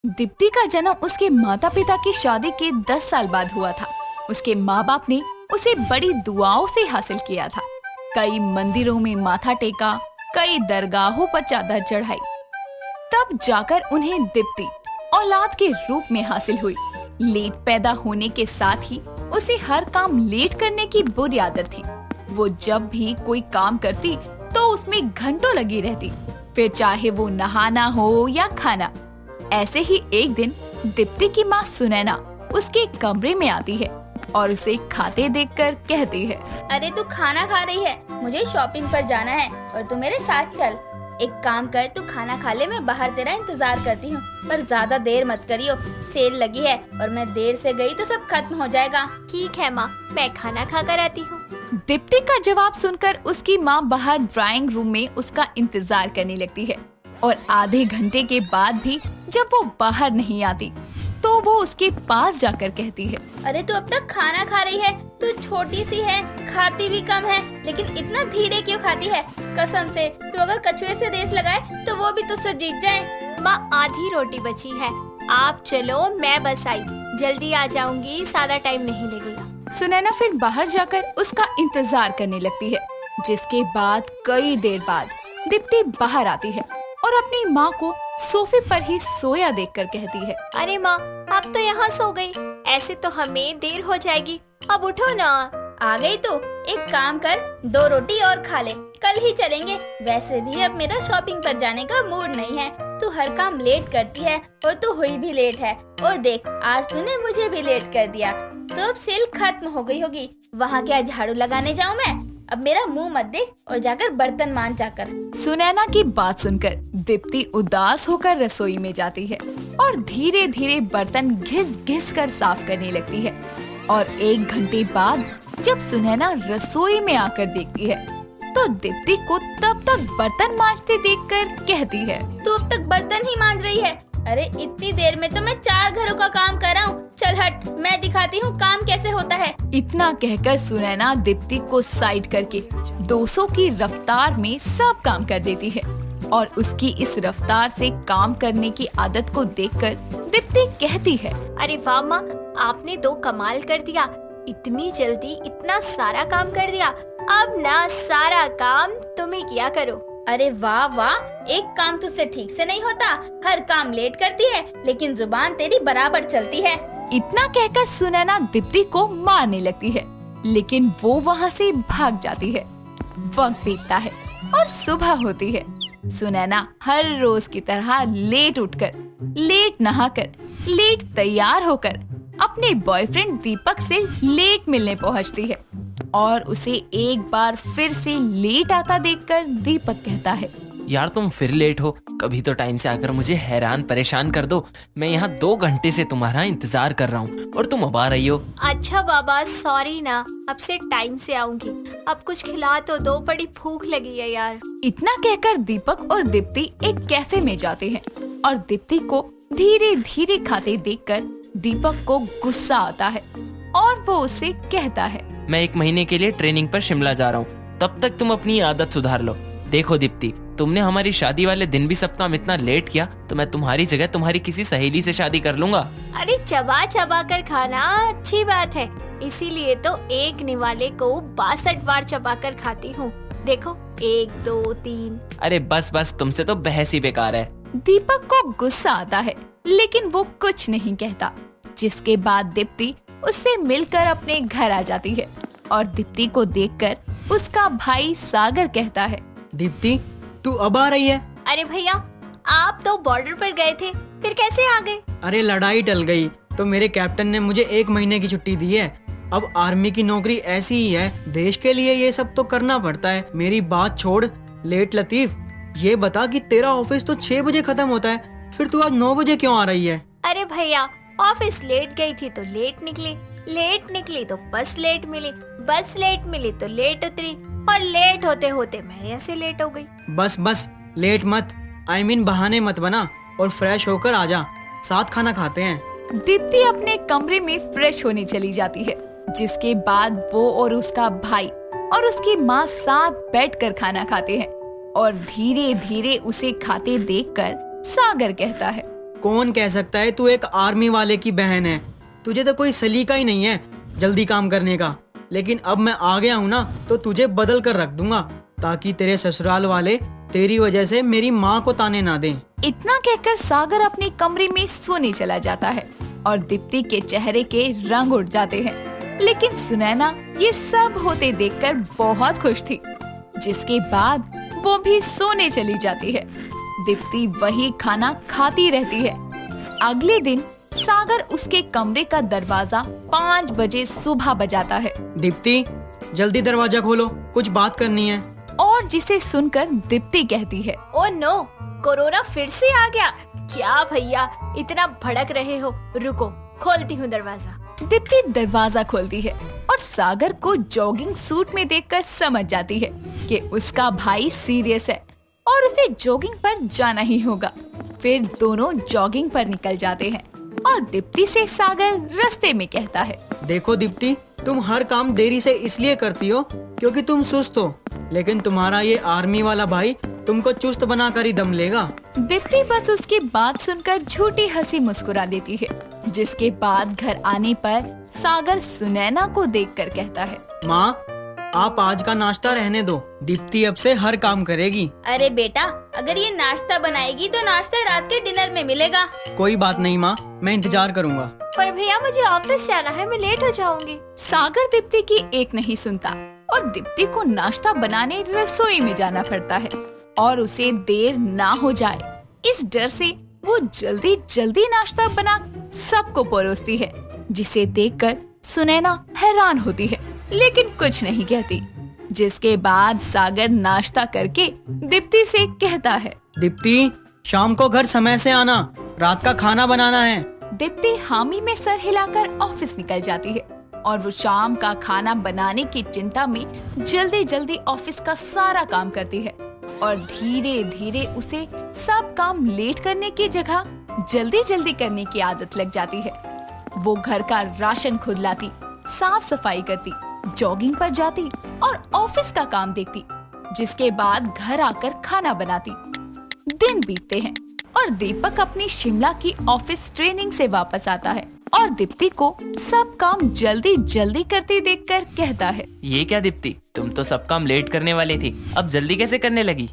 दीप्ति का जन्म उसके माता पिता की शादी के 10 साल बाद हुआ था। उसके माँ बाप ने उसे बड़ी दुआओं से हासिल किया था। कई मंदिरों में माथा टेका, कई दरगाहों पर चादर चढ़ाई, तब जाकर उन्हें दीप्ति औलाद के रूप में हासिल हुई। लेट पैदा होने के साथ ही उसे हर काम लेट करने की बुरी आदत थी। वो जब भी कोई काम करती तो उसमें घंटों लगी रहती, फिर चाहे वो नहाना हो या खाना। ऐसे ही एक दिन दीप्ति की माँ सुनैना उसके कमरे में आती है और उसे खाते देखकर कहती है, अरे तू खाना खा रही है, मुझे शॉपिंग पर जाना है और तू मेरे साथ चल। एक काम कर, तू खाना खा ले, मैं बाहर तेरा इंतजार करती हूँ, पर ज्यादा देर मत करियो, सेल लगी है और मैं देर से गई तो सब खत्म हो जाएगा। ठीक है माँ, मैं खाना खा कर आती हूँ। दीप्ति का जवाब सुनकर उसकी माँ बाहर ड्राइंग रूम में उसका इंतजार करने लगती है और आधे घंटे के बाद भी जब वो बाहर नहीं आती तो वो उसके पास जाकर कहती है, अरे तू अब तक खाना खा रही है, तू छोटी सी है, खाती भी कम है, लेकिन इतना धीरे क्यों खाती है? कसम से तू अगर कछुए से रेस लगाए तो वो भी तुझसे जीत जाए। माँ आधी रोटी बची है, आप चलो, मैं बस आई, जल्दी आ जाऊंगी, ज्यादा टाइम नहीं लगेगा। सुनैना फिर बाहर जाकर उसका इंतजार करने लगती है, जिसके बाद कई देर बाद दीप्ति बाहर आती है और अपनी माँ को सोफे पर ही सोया देखकर कहती है, अरे माँ, आप तो यहाँ सो गई, ऐसे तो हमें देर हो जाएगी, अब उठो ना। आ गई तो एक काम कर, 2 रोटी और खा ले, कल ही चलेंगे। वैसे भी अब मेरा शॉपिंग पर जाने का मूड नहीं है, तू हर काम लेट करती है और तू हुई भी लेट है। और देख, आज तूने मुझे भी लेट कर दिया, तो अब सेल खत्म हो गई होगी। वहाँ क्या झाड़ू लगाने जाऊँ मैं? अब मेरा मुंह मत देख और जाकर बर्तन मान जाकर। सुनैना की बात सुनकर दीप्ति उदास होकर रसोई में जाती है और धीरे धीरे बर्तन घिस घिस कर साफ करने लगती है। और 1 घंटे बाद जब सुनैना रसोई में आकर देखती है तो दीप्ति को तब तक बर्तन मांजते देखकर कहती है, तू अब तक बर्तन ही मांज रही है? अरे इतनी देर में तो मैं 4 घरों का काम कर रहा हूँ। चल हट, मैं दिखाती हूँ काम कैसे होता है। इतना कहकर सुनैना दीप्ति को साइड करके 200 की रफ्तार में सब काम कर देती है। और उसकी इस रफ्तार से काम करने की आदत को देखकर दीप्ति कहती है, अरे वाह माँ, आपने तो कमाल कर दिया, इतनी जल्दी इतना सारा काम कर दिया। अब ना सारा काम तुम ही किया करो। अरे वाह वाह, एक काम तुझसे ठीक से नहीं होता, हर काम लेट करती है, लेकिन जुबान तेरी बराबर चलती है। इतना कहकर सुनैना दीप्ति को मारने लगती है, लेकिन वो वहाँ से भाग जाती है। वक्त बीतता है और सुबह होती है। सुनैना हर रोज की तरह लेट उठकर, लेट नहाकर, लेट तैयार होकर अपने बॉयफ्रेंड दीपक से लेट मिलने पहुँचती है। और उसे एक बार फिर से लेट आता देखकर दीपक कहता है, यार तुम फिर लेट हो, कभी तो टाइम से आकर मुझे हैरान परेशान कर दो। मैं यहाँ 2 घंटे से तुम्हारा इंतजार कर रहा हूँ और तुम अब आ रही हो। अच्छा बाबा, सॉरी ना, अब से टाइम से आऊंगी। अब कुछ खिला तो दो, बड़ी भूख लगी है यार। इतना कहकर दीपक और दीप्ति एक कैफे में जाते हैं और दीप्ति को धीरे धीरे खाते देखकर दीपक को गुस्सा आता है और वो उससे कहता है, मैं 1 महीने के लिए ट्रेनिंग पर शिमला जा रहा हूँ, तब तक तुम अपनी आदत सुधार लो। देखो दीप्ति, तुमने हमारी शादी वाले दिन भी सब काम इतना लेट किया तो मैं तुम्हारी जगह तुम्हारी किसी सहेली से शादी कर लूंगा। अरे चबा चबा कर खाना अच्छी बात है, इसीलिए तो एक निवाले को 62 बार चबा कर खाती हूँ। देखो, 1 2 3। अरे बस बस, तुमसे तो बहस ही बेकार है। दीपक को गुस्सा आता है, लेकिन वो कुछ नहीं कहता। जिसके बाद दीप्ति उससे मिलकर अपने घर आ जाती है और दीप्ति को देखकर उसका भाई सागर कहता है, दीप्ति तू अब आ रही है? अरे भैया, आप तो बॉर्डर पर गए थे, फिर कैसे आ गए? अरे लड़ाई टल गई तो मेरे कैप्टन ने मुझे 1 महीने की छुट्टी दी है। अब आर्मी की नौकरी ऐसी ही है, देश के लिए ये सब तो करना पड़ता है। मेरी बात छोड़, लेट लतीफ, ये बता कि तेरा ऑफिस तो 6 बजे खत्म होता है, फिर तू आज 9 बजे क्यों आ रही है? अरे भैया, ऑफिस लेट गई थी तो लेट निकली, लेट निकली तो बस लेट मिली, बस लेट मिली तो लेट उतरी, और लेट होते होते मैं ऐसे लेट हो गई। बस बस, लेट मत, I mean बहाने मत बना और फ्रेश होकर आजा, साथ खाना खाते हैं। दीप्ति अपने कमरे में फ्रेश होने चली जाती है, जिसके बाद वो और उसका भाई और उसकी माँ साथ बैठकर खाना खाते हैं। और धीरे धीरे उसे खाते देखकर सागर कहता है, कौन कह सकता है तू एक आर्मी वाले की बहन है? तुझे तो कोई सलीका ही नहीं है जल्दी काम करने का। लेकिन अब मैं आ गया हूँ ना, तो तुझे बदल कर रख दूंगा, ताकि तेरे ससुराल वाले तेरी वजह से मेरी माँ को ताने ना दें। इतना कहकर सागर अपने कमरे में सोने चला जाता है और दीप्ति के चेहरे के रंग उड़ जाते हैं। लेकिन सुनैना ये सब होते देखकर बहुत खुश थी, जिसके बाद वो भी सोने चली जाती है। दीप्ति वही खाना खाती रहती है। अगले दिन सागर उसके कमरे का दरवाजा 5 बजे सुबह बजाता है दीप्ति, जल्दी दरवाजा खोलो, कुछ बात करनी है। और जिसे सुनकर दीप्ति कहती है, ओ नो, कोरोना फिर से आ गया क्या भैया? इतना भड़क रहे हो, रुको खोलती हूँ दरवाजा। दीप्ति दरवाजा खोलती है और सागर को जॉगिंग सूट में देखकर समझ जाती है कि उसका भाई सीरियस है और उसे जॉगिंग पर जाना ही होगा। फिर दोनों जॉगिंग पर निकल जाते हैं और दीप्ति से सागर रास्ते में कहता है, देखो दीप्ति, तुम हर काम देरी से इसलिए करती हो क्योंकि तुम सुस्त हो, लेकिन तुम्हारा ये आर्मी वाला भाई तुमको चुस्त बनाकर ही दम लेगा। दीप्ति बस उसकी बात सुनकर झूठी हंसी मुस्कुरा देती है, जिसके बाद घर आने पर सागर सुनैना को देखकर कहता है, माँ, आप आज का नाश्ता रहने दो, दीप्ति अब से हर काम करेगी। अरे बेटा, अगर ये नाश्ता बनाएगी तो नाश्ता रात के डिनर में मिलेगा। कोई बात नहीं माँ, मैं इंतजार करूँगा। पर भैया मुझे ऑफिस जाना है, मैं लेट हो जाऊंगी। सागर दीप्ति की एक नहीं सुनता और दीप्ति को नाश्ता बनाने रसोई में जाना पड़ता है और उसे देर ना हो जाए, इस डर से वो जल्दी जल्दी नाश्ता बना सबको परोसती है, जिसे देखकर सुनैना हैरान होती है लेकिन कुछ नहीं कहती। जिसके बाद सागर नाश्ता करके दीप्ति से कहता है, दीप्ति, शाम को घर समय से आना, रात का खाना बनाना है। दीप्ति हामी में सर हिलाकर ऑफिस निकल जाती है और वो शाम का खाना बनाने की चिंता में जल्दी जल्दी ऑफिस का सारा काम करती है और धीरे धीरे उसे सब काम लेट करने की जगह जल्दी जल्दी करने की आदत लग जाती है। वो घर का राशन खुद लाती, साफ सफाई करती, जॉगिंग पर जाती और ऑफिस का काम देखती, जिसके बाद घर आकर खाना बनाती। दिन बीतते हैं और दीपक अपनी शिमला की ऑफिस ट्रेनिंग से वापस आता है और दीप्ति को सब काम जल्दी जल्दी करते देखकर कहता है, ये क्या दीप्ति, तुम तो सब काम लेट करने वाली थी, अब जल्दी कैसे करने लगी?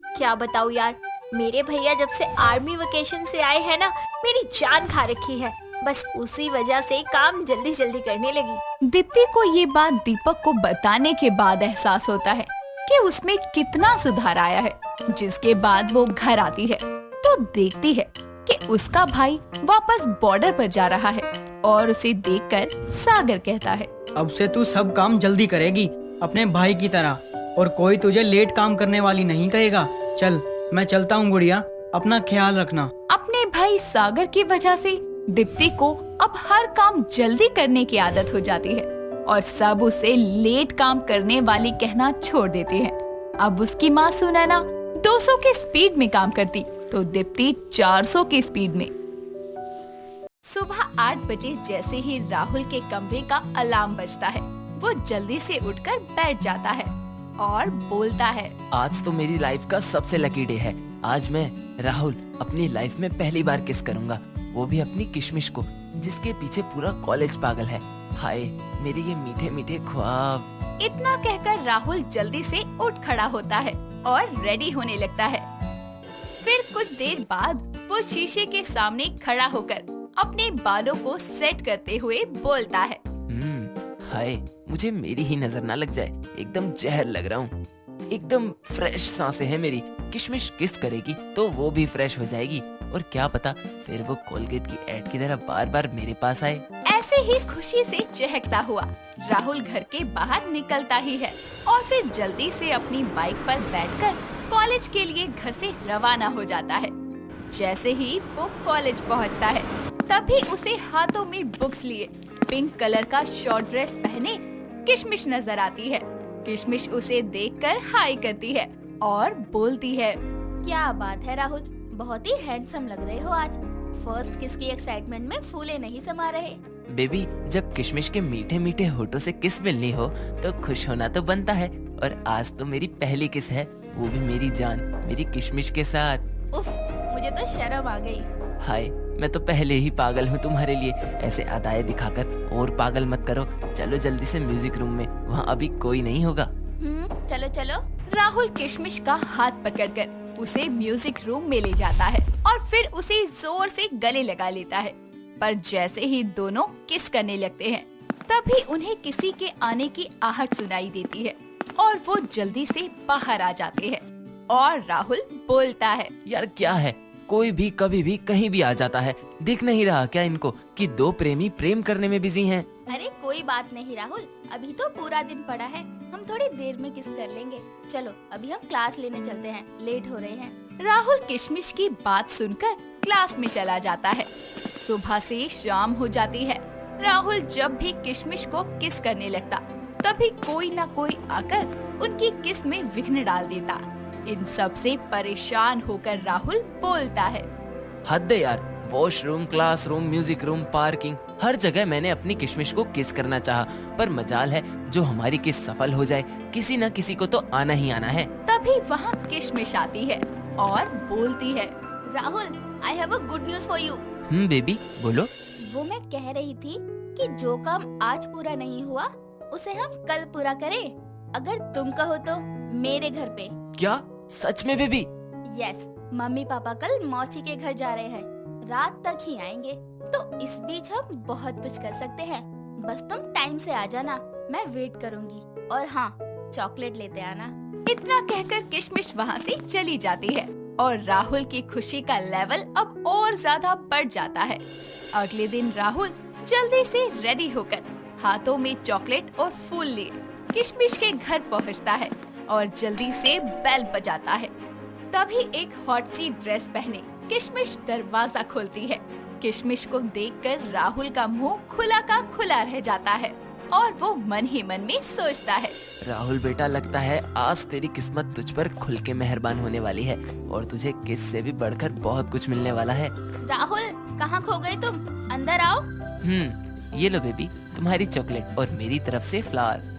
क्या बताऊँ यार, मेरे भैया जब से आर्मी वेकेशन से आए हैं ना, मेरी जान खा रखी है। बस उसी वजह से काम जल्दी जल्दी करने लगी। दीप्ति को ये बात दीपक को बताने के बाद एहसास होता है कि उसमें कितना सुधार आया है। जिसके बाद वो घर आती है तो देखती है कि उसका भाई वापस बॉर्डर पर जा रहा है और उसे देखकर सागर कहता है, अब से तू सब काम जल्दी करेगी अपने भाई की तरह, और कोई तुझे लेट काम करने वाली नहीं कहेगा। चल, मैं चलता हूँ गुड़िया, अपना ख्याल रखना। अपने भाई सागर की वजह से दीप्ति को अब हर काम जल्दी करने की आदत हो जाती है और सब उसे लेट काम करने वाली कहना छोड़ देते हैं। अब उसकी माँ सुनैना 200 की स्पीड में काम करती तो दीप्ति 400 की स्पीड में। सुबह 8 बजे जैसे ही राहुल के कमरे का अलार्म बजता है, वो जल्दी से उठकर बैठ जाता है और बोलता है, आज तो मेरी लाइफ का सबसे लकी डे है। आज मैं राहुल अपनी लाइफ में पहली बार किस करूंगा, वो भी अपनी किशमिश को, जिसके पीछे पूरा कॉलेज पागल है। हाय मेरे ये मीठे मीठे ख्वाब। इतना कहकर राहुल जल्दी से उठ खड़ा होता है और रेडी होने लगता है। फिर कुछ देर बाद वो शीशे के सामने खड़ा होकर अपने बालों को सेट करते हुए बोलता है, हाय मुझे मेरी ही नजर ना लग जाए, एकदम जहर लग रहा हूँ। एकदम फ्रेश सांसें हैं मेरी, किशमिश किस करेगी तो वो भी फ्रेश हो जाएगी और क्या पता फिर वो कोलगेट की एड की तरह बार बार मेरे पास आए। ऐसे ही खुशी से चहकता हुआ राहुल घर के बाहर निकलता ही है और फिर जल्दी से अपनी बाइक पर बैठकर कॉलेज के लिए घर से रवाना हो जाता है। जैसे ही वो कॉलेज पहुंचता है, तभी उसे हाथों में बुक्स लिए पिंक कलर का शॉर्ट ड्रेस पहने किशमिश नजर आती है। किशमिश उसे देखकर हाय करती है और बोलती है, क्या बात है राहुल, बहुत ही हैंडसम लग रहे हो आज। फर्स्ट किस की एक्साइटमेंट में फूले नहीं समा रहे। बेबी, जब किशमिश के मीठे मीठे होठों से किस मिलनी हो तो खुश होना तो बनता है, और आज तो मेरी पहली किस है, वो भी मेरी जान, मेरी किशमिश के साथ। उफ, मुझे तो शर्म आ गई। हाय, मैं तो पहले ही पागल हूँ तुम्हारे लिए। ऐसे अदाएं दिखाकर और पागल मत करो। चलो जल्दी से म्यूजिक रूम में, वहाँ अभी कोई नहीं होगा। चलो चलो। राहुल किशमिश का हाथ पकड़कर उसे म्यूजिक रूम में ले जाता है और फिर उसे जोर से गले लगा लेता है। पर जैसे ही दोनों किस करने लगते हैं, तभी उन्हें किसी के आने की आहट सुनाई देती है और वो जल्दी से बाहर आ जाते हैं। और राहुल बोलता है, यार क्या है, कोई भी कभी भी कहीं भी आ जाता है। दिख नहीं रहा क्या इनको कि दो प्रेमी प्रेम करने में बिजी हैं? अरे कोई बात नहीं राहुल, अभी तो पूरा दिन पड़ा है, हम थोड़ी देर में किस कर लेंगे। चलो अभी हम क्लास लेने चलते हैं, लेट हो रहे हैं। राहुल किशमिश की बात सुनकर क्लास में चला जाता है। सुबह से शाम हो जाती है। राहुल जब भी किशमिश को किस करने लगता, तभी कोई न कोई आकर उनकी किस में विघ्न डाल देता। इन सब से परेशान होकर राहुल बोलता है, हद है यार, washroom, classroom, music room, parking, हर जगह मैंने अपनी किशमिश को किस करना चाहा, पर मजाल है जो हमारी किस सफल हो जाए। किसी न किसी को तो आना ही आना है। तभी वहाँ किशमिश आती है और बोलती है, Rahul, I have a good news for you. Baby बोलो। वो मैं कह रही थी कि जो काम आज पूरा नहीं हुआ उसे हम कल पूरा करें। अगर तुम कहो तो मेरे घर पे। क्या सच में बेबी? यस, मम्मी पापा कल मौसी के घर जा रहे हैं, रात तक ही आएंगे, तो इस बीच हम बहुत कुछ कर सकते हैं। बस तुम टाइम से आ जाना, मैं वेट करूंगी। और हाँ, चॉकलेट लेते आना। इतना कहकर किशमिश वहाँ से चली जाती है और राहुल की खुशी का लेवल अब और ज्यादा बढ़ जाता है। अगले दिन राहुल जल्दी से रेडी होकर हाथों में चॉकलेट और फूल लिए किशमिश के घर पहुँचता है और जल्दी से बेल बजाता है। तभी एक हॉट सी ड्रेस पहने किशमिश दरवाजा खोलती है। किशमिश को देखकर राहुल का मुंह खुला का खुला रह जाता है और वो मन ही मन में सोचता है, राहुल बेटा, लगता है आज तेरी किस्मत तुझ पर खुल के मेहरबान होने वाली है और तुझे किस से भी बढ़कर बहुत कुछ मिलने वाला है। राहुल, कहाँ खो गए तुम? अंदर आओ। ये लो बेबी, तुम्हारी चॉकलेट और मेरी तरफ से फ्लावर।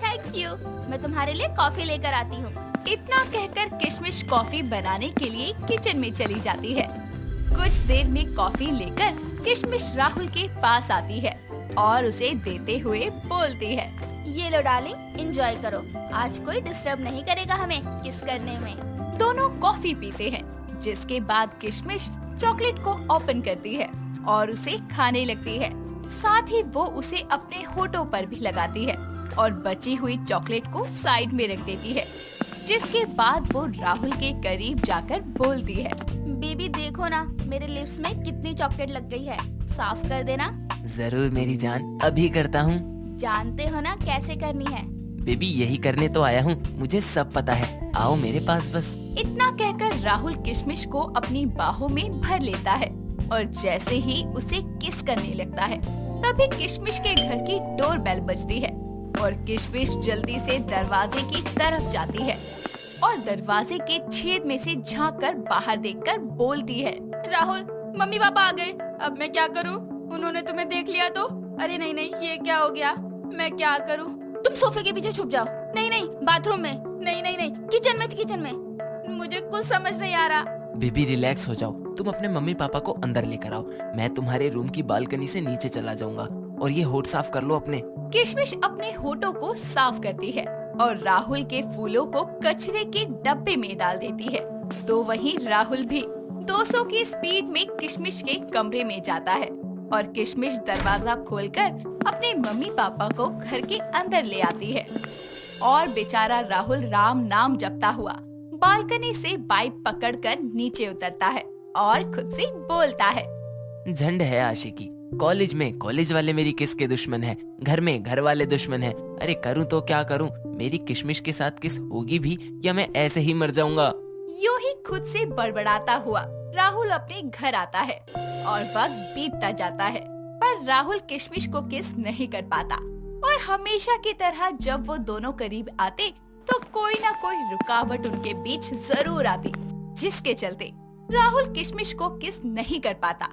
थैंक यू, मैं तुम्हारे लिए कॉफी लेकर आती हूँ। इतना कहकर किशमिश कॉफी बनाने के लिए किचन में चली जाती है। कुछ देर में कॉफी लेकर किशमिश राहुल के पास आती है और उसे देते हुए बोलती है, ये लो डार्लिंग, एंजॉय करो, आज कोई डिस्टर्ब नहीं करेगा हमें किस करने में। दोनों कॉफी पीते हैं, जिसके बाद किशमिश चॉकलेट को ओपन करती है और उसे खाने लगती है। साथ ही वो उसे अपने होठों पर भी लगाती है और बची हुई चॉकलेट को साइड में रख देती है। जिसके बाद वो राहुल के करीब जाकर बोलती है, बेबी देखो ना, मेरे लिप्स में कितनी चॉकलेट लग गई है, साफ कर देना। जरूर मेरी जान, अभी करता हूँ। जानते हो ना कैसे करनी है। बेबी यही करने तो आया हूँ, मुझे सब पता है, आओ मेरे पास बस। इतना कहकर राहुल किशमिश को अपनी बाहों में भर लेता है और जैसे ही उसे किस करने लगता है, तभी किशमिश के घर की डोर बेल बजती है और किशमिश जल्दी से दरवाजे की तरफ जाती है और दरवाजे के छेद में से झांक कर बाहर देखकर बोलती है, राहुल, मम्मी पापा आ गए, अब मैं क्या करूं? उन्होंने तुम्हें देख लिया तो? अरे नहीं नहीं, ये क्या हो गया, मैं क्या करूं? तुम सोफे के पीछे छुप जाओ। नहीं नहीं, बाथरूम में। नहीं नहीं नहीं, किचन में। मुझे कुछ समझ नहीं आ रहा। बेबी रिलैक्स हो जाओ, तुम अपने मम्मी पापा को अंदर लेकर आओ, मैं तुम्हारे रूम की बालकनी से नीचे चला जाऊंगा और ये होठ साफ कर लो अपने। किशमिश अपने होठों को साफ करती है और राहुल के फूलों को कचरे के डब्बे में डाल देती है। तो वहीं राहुल भी 200 की स्पीड में किशमिश के कमरे में जाता है और किशमिश दरवाजा खोलकर अपने मम्मी पापा को घर के अंदर ले आती है और बेचारा राहुल राम नाम जपता हुआ बालकनी से बाइक पकड़कर नीचे उतरता है और खुद से बोलता है, झंड है आशिकी, कॉलेज वाले मेरी किस के दुश्मन है, घर में घर वाले दुश्मन है। अरे करूं तो क्या करूं, मेरी किशमिश के साथ किस होगी भी या मैं ऐसे ही मर जाऊंगा। यूं ही खुद से बड़बड़ाता हुआ राहुल अपने घर आता है और वक्त बीतता जाता है, पर राहुल किशमिश को किस नहीं कर पाता और हमेशा की तरह जब वो दोनों करीब आते तो कोई ना कोई रुकावट उनके बीच जरूर आती, जिसके चलते राहुल किशमिश को किस नहीं कर पाता।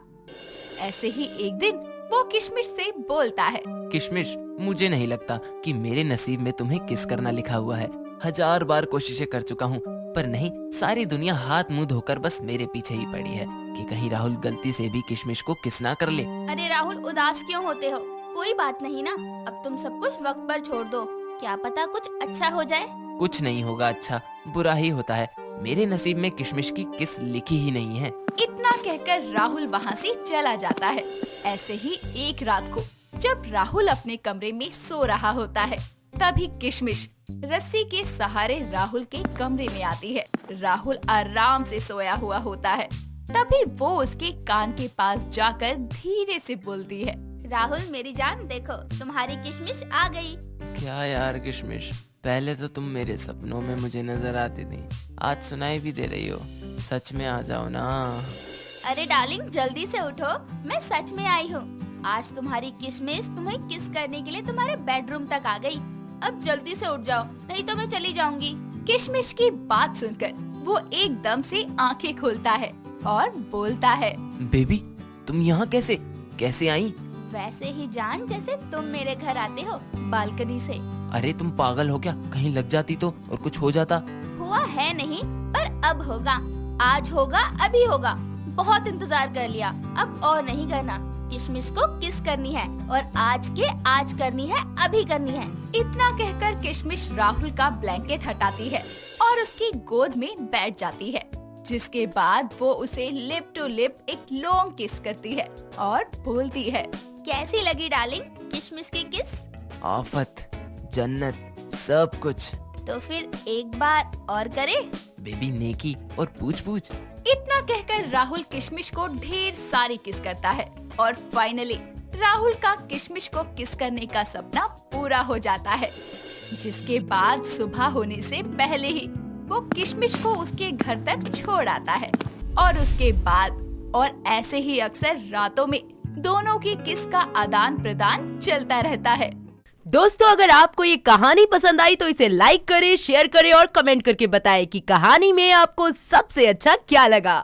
ऐसे ही एक दिन वो किशमिश से बोलता है, किशमिश, मुझे नहीं लगता कि मेरे नसीब में तुम्हें किस करना लिखा हुआ है। 1000 बार कोशिशें कर चुका हूँ, पर नहीं, सारी दुनिया हाथ मुंह धोकर बस मेरे पीछे ही पड़ी है कि कहीं राहुल गलती से भी किशमिश को किस ना कर ले। अरे राहुल, उदास क्यों होते हो? कोई बात नहीं ना, अब तुम सब कुछ वक्त पर छोड़ दो, क्या पता कुछ अच्छा हो जाए। कुछ नहीं होगा अच्छा, बुरा ही होता है। मेरे नसीब में किशमिश की किस लिखी ही नहीं है। इतना कहकर राहुल वहाँ से चला जाता है। ऐसे ही एक रात को जब राहुल अपने कमरे में सो रहा होता है, तभी किशमिश रस्सी के सहारे राहुल के कमरे में आती है। राहुल आराम से सोया हुआ होता है, तभी वो उसके कान के पास जाकर धीरे से बोलती है, राहुल मेरी जान, देखो तुम्हारी किशमिश आ गई। क्या यार किशमिश, पहले तो तुम मेरे सपनों में मुझे नजर आती थी, आज सुनाई भी दे रही हो। सच में आ जाओ ना। अरे डार्लिंग, जल्दी से उठो, मैं सच में आई हूँ। आज तुम्हारी किशमिश तुम्हें किस करने के लिए तुम्हारे बेडरूम तक आ गई। अब जल्दी से उठ जाओ, नहीं तो मैं चली जाऊंगी। किशमिश की बात सुनकर वो एकदम से आंखें खोलता है और बोलता है, बेबी तुम यहाँ कैसे आई? वैसे ही जान जैसे तुम मेरे घर आते हो, बालकनी से। अरे तुम पागल हो क्या? कहीं लग जाती तो और कुछ हो जाता। हुआ है नहीं, पर अब होगा। आज होगा, अभी होगा। बहुत इंतजार कर लिया, अब और नहीं करना। किशमिश को किस करनी है और आज के आज करनी है, अभी करनी है। इतना कहकर किशमिश राहुल का ब्लैंकेट हटाती है और उसकी गोद में बैठ जाती है, जिसके बाद वो उसे लिप टू लिप एक लॉन्ग किस करती है और बोलती है, कैसी लगी डार्लिंग किशमिश की किस? आफत, जन्नत, सब कुछ। तो फिर एक बार और करे? बेबी नेकी और पूछ। इतना कहकर राहुल किशमिश को ढेर सारी किस करता है और फाइनली राहुल का किशमिश को किस करने का सपना पूरा हो जाता है, जिसके बाद सुबह होने से पहले ही वो किशमिश को उसके घर तक छोड़ आता है। और उसके बाद और ऐसे ही अक्सर रातों में दोनों की किस का आदान प्रदान चलता रहता है। दोस्तों, अगर आपको ये कहानी पसंद आई तो इसे लाइक करें, शेयर करें और कमेंट करके बताएं कि कहानी में आपको सबसे अच्छा क्या लगा।